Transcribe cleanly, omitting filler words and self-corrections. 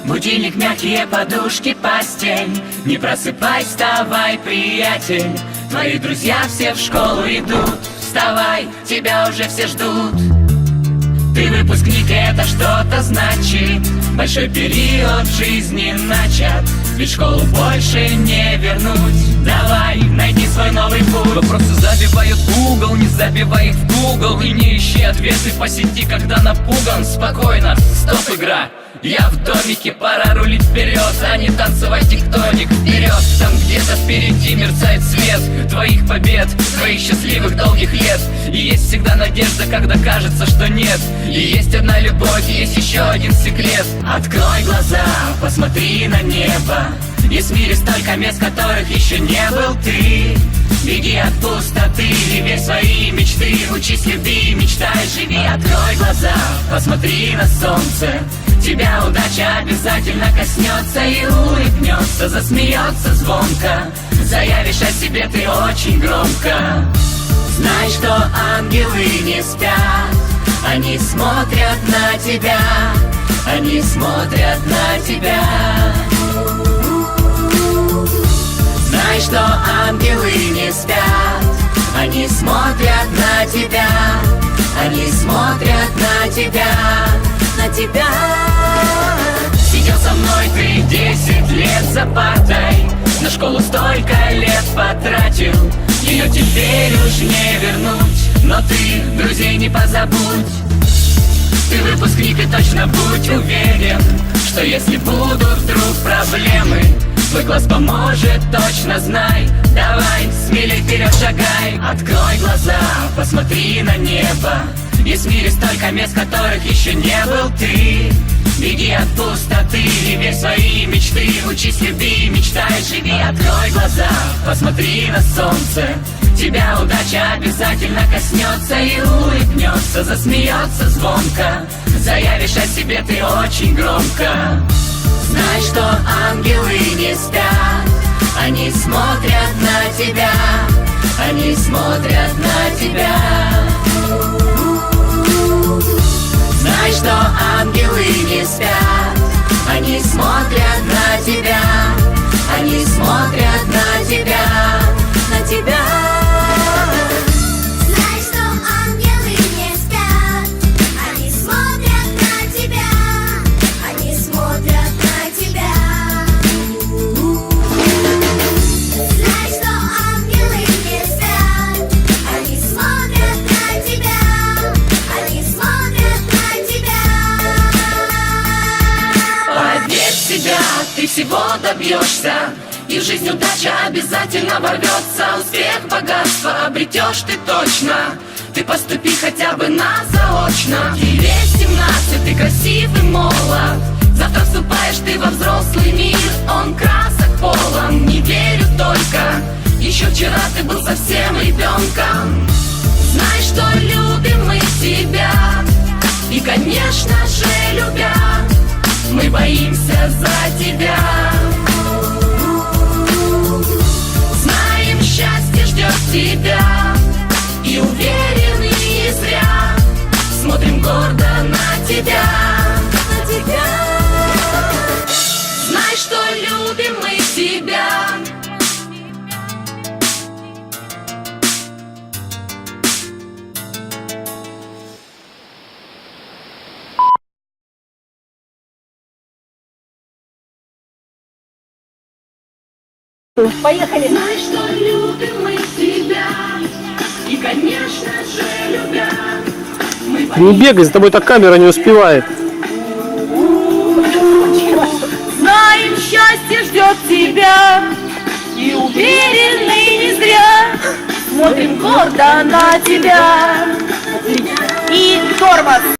Будильник, мягкие подушки, постель. Не просыпай, вставай, приятель. Твои друзья все в школу идут. Вставай, тебя уже все ждут. Ты выпускник, и это что-то значит. Большой период жизни начат, ведь школу больше не вернуть. Давай, найди свой новый путь. Вопросы забивают в угол, не забивай их в Google. И не ищи ответы по сети, когда напуган. Спокойно, стоп, игра. Я в домике, пора рулить вперед, а не танцевать тектоник. Вперед, там где-то впереди мерцает свет твоих побед, твоих счастливых долгих лет. И есть всегда надежда, когда кажется, что нет. И есть одна любовь, и есть еще один секрет. Открой глаза, посмотри на небо. Есть в мире столько мест, которых еще не был ты. Беги от пустоты, верь в свои мечты. Учись, люби, мечтай, живи. Открой глаза, посмотри на солнце. Тебя удача обязательно коснется и улыбнется, засмеется звонко. Заявишь о себе ты очень громко. Знай, что ангелы не спят, они смотрят на тебя, они смотрят на тебя. Знай, что ангелы не спят, они смотрят на тебя, они смотрят на тебя, на тебя. Сидел со мной ты 10 лет за партой, на школу столько лет потратил. Ее теперь уж не вернуть, но ты друзей не позабудь. Ты выпускник и точно будь уверен, что если будут вдруг проблемы, твой класс поможет, точно знай. Давай, смелей вперед шагай. Открой глаза, посмотри на небо. Есть в мире столько мест, которых еще не был ты. Беги от пустоты, верь в свои мечты. Учись, люби, мечтай, живи. Открой глаза, посмотри на солнце. Тебя удача обязательно коснется и улыбнется, засмеется звонко. Заявишь о себе ты очень громко. Знай, что ангелы не спят, они смотрят на тебя, они смотрят на тебя. Знай, что ангелы не спят, они смотрят на тебя, они смотрят на тебя, на тебя. Знай, что ангелы не спят, они смотрят на тебя, они смотрят на тебя. Знай, что ангелы не спят, они смотрят на тебя, они смотрят на тебя. Поверь в себя, ты всего добьешься, и в жизнь удача обязательно ворвется. Успех, богатство обретешь ты точно. Ты поступи хотя бы на заочно. Тебе 17, ты красив и молод. Завтра вступаешь ты во взрослый мир. Он красок полон, не верю только. Еще вчера ты был совсем ребенком. Знай, что любим мы тебя, и, конечно же, любя, мы боимся за тебя. Знаем, счастье ждет тебя, и уверены не зря. Смотрим гордо на тебя, на тебя. Знай, что любим мы тебя. Поехали! Знай, что любим мы тебя, и, конечно же, любя, мы Не бегай, за тобой так камера не успевает. Знаем, счастье ждет тебя, и уверены не зря. Смотрим гордо на тебя. И тормоз.